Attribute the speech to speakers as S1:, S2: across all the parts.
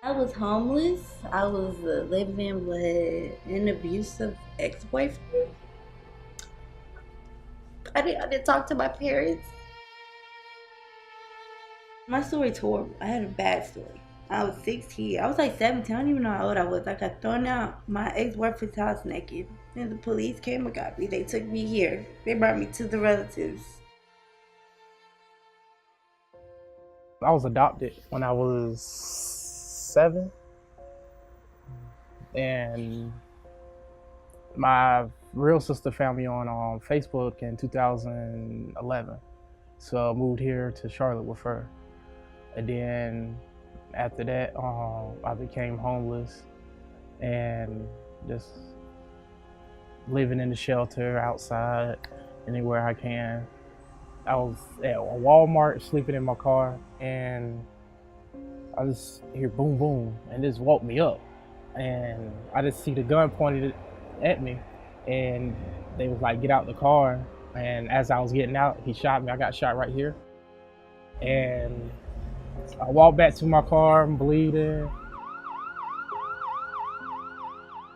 S1: I was homeless. I was living with an abusive ex-boyfriend. I didn't talk to my parents. My story's horrible. I had a bad story. I was 16. I was like 17. I don't even know how old I was. I got thrown out my ex-boyfriend's house naked. And the police came and got me. They took me here. They brought me to the relatives.
S2: I was adopted when I was 7, and my real sister found me on Facebook in 2011. So I moved here to Charlotte with her. And then after that, I became homeless and just living in the shelter outside, anywhere I can. I was at a Walmart sleeping in my car, and I just hear boom, boom, and this woke me up. And I just see the gun pointed at me, and they was like, get out the car. And as I was getting out, he shot me. I got shot right here. And I walked back to my car, I'm bleeding.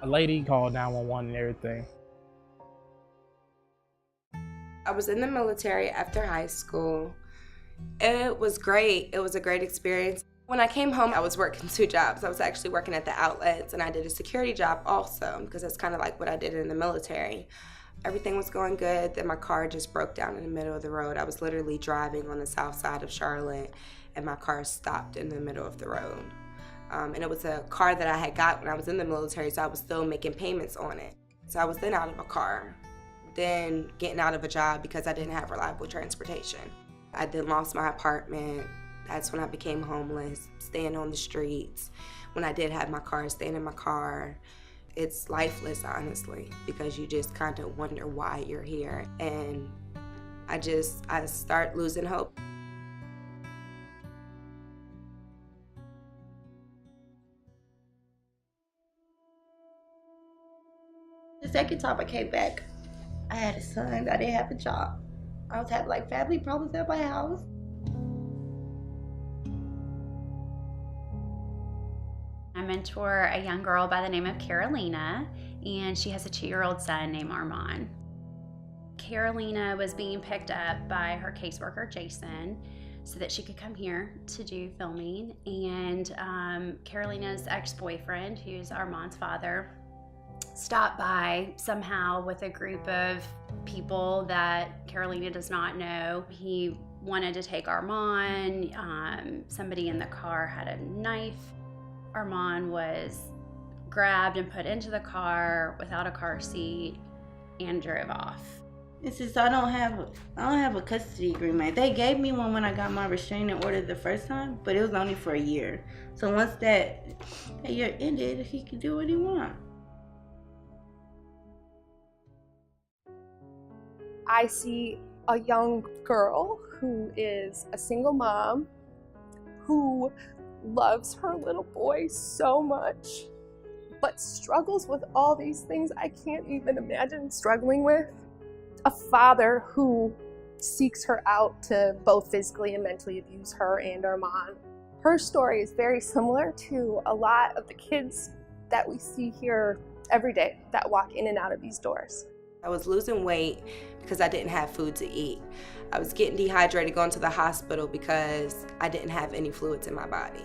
S2: A lady called 911 and everything.
S3: I was in the military after high school. It was great. It was a great experience. When I came home, I was working 2 jobs. I was actually working at the outlets, and I did a security job also, because that's kind of like what I did in the military. Everything was going good, then my car just broke down in the middle of the road. I was literally driving on the south side of Charlotte, and my car stopped in the middle of the road. And it was a car that I had got when I was in the military, so I was still making payments on it. So I was then out of a car, then getting out of a job because I didn't have reliable transportation. I then lost my apartment. That's when I became homeless, staying on the streets. When I did have my car, staying in my car. It's lifeless, honestly, because you just kind of wonder why you're here. And I start losing hope.
S1: The second time I came back, I had a son. I didn't have a job. I was having like family problems at my house.
S4: I mentor a young girl by the name of Carolina, and she has a 2-year-old son named Armand. Carolina was being picked up by her caseworker, Jason, so that she could come here to do filming. And Carolina's ex-boyfriend, who's Armand's father, stopped by somehow with a group of people that Carolina does not know. He wanted to take Armand. Somebody in the car had a knife. Armand was grabbed and put into the car without a car seat and drove off.
S1: It's just I don't have a custody agreement. They gave me one when I got my restraining order the first time, but it was only for a year. So once that year ended, he could do what he wants.
S5: I see a young girl who is a single mom who loves her little boy so much, but struggles with all these things I can't even imagine struggling with. A father who seeks her out to both physically and mentally abuse her and Armand. Her story is very similar to a lot of the kids that we see here every day that walk in and out of these doors.
S3: I was losing weight because I didn't have food to eat. I was getting dehydrated, going to the hospital because I didn't have any fluids in my body.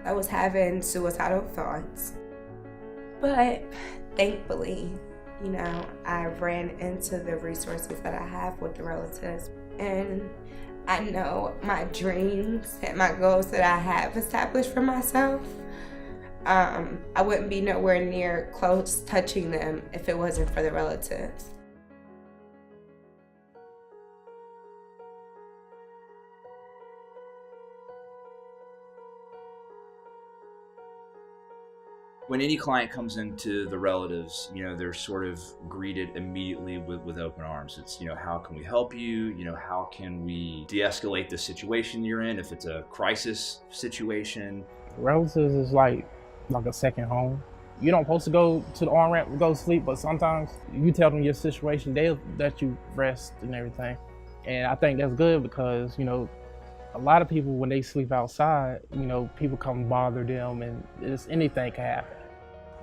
S3: I was having suicidal thoughts. But thankfully, I ran into the resources that I have with the relatives. And I know my dreams and my goals that I have established for myself, I wouldn't be nowhere near close touching them if it wasn't for the relatives.
S6: When any client comes into the relatives, they're sort of greeted immediately with open arms. It's, how can we help you? How can we de-escalate the situation you're in if it's a crisis situation?
S2: Relatives is like a second home. You don't supposed to go to the on ramp and go to sleep, but sometimes you tell them your situation, they'll let you rest and everything. And I think that's good because, a A lot of people, when they sleep outside, people come bother them, and anything can happen.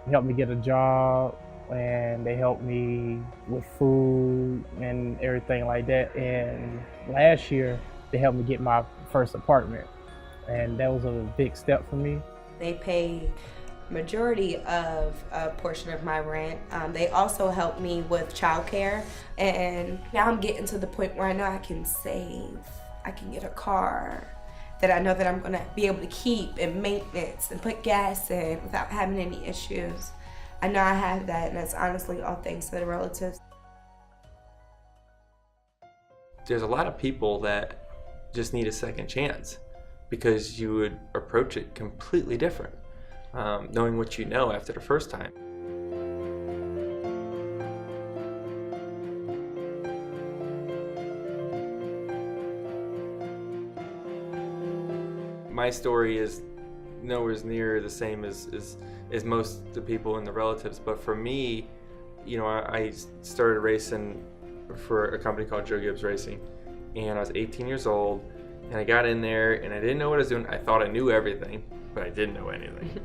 S2: They helped me get a job, and they helped me with food and everything like that. And last year, they helped me get my first apartment, and that was a big step for me.
S3: They pay majority of a portion of my rent. They also help me with childcare, and now I'm getting to the point where I know I can save. I can get a car that I know that I'm gonna be able to keep and maintenance and put gas in without having any issues. I know I have that, and that's honestly all thanks to the relatives.
S7: There's a lot of people that just need a second chance because you would approach it completely different. Knowing what you know after the first time. My story is nowhere near the same as most of the people and the relatives, but for me, I started racing for a company called Joe Gibbs Racing, and I was 18 years old, and I got in there, and I didn't know what I was doing. I thought I knew everything, but I didn't know anything.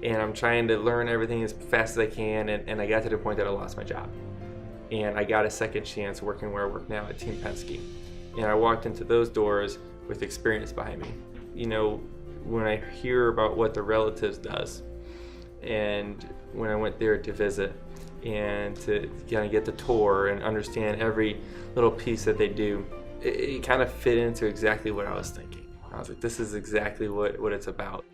S7: And I'm trying to learn everything as fast as I can, and I got to the point that I lost my job. And I got a second chance working where I work now at Team Penske. And I walked into those doors with experience behind me. When I hear about what the relatives does, and when I went there to visit, and to kind of get the tour and understand every little piece that they do, it kind of fit into exactly what I was thinking. I was like, this is exactly what it's about.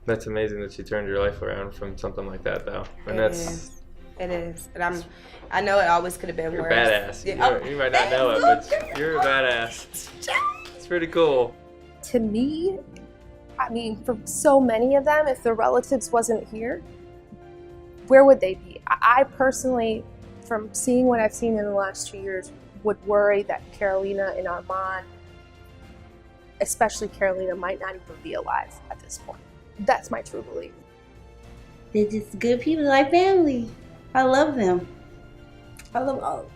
S7: That's amazing that you turned your life around from something like that, though. And
S3: It is. And I know it always could have been
S7: you're
S3: worse.
S7: badass.
S3: Yeah.
S7: You might not know it, but you're a badass. It's pretty cool.
S5: To me, for so many of them, if the relatives wasn't here, where would they be? I personally, from seeing what I've seen in the last 2 years, would worry that Carolina and Armand, especially Carolina, might not even be alive at this point. That's my true belief.
S1: They're just good people, like family. I love them. I love all of them.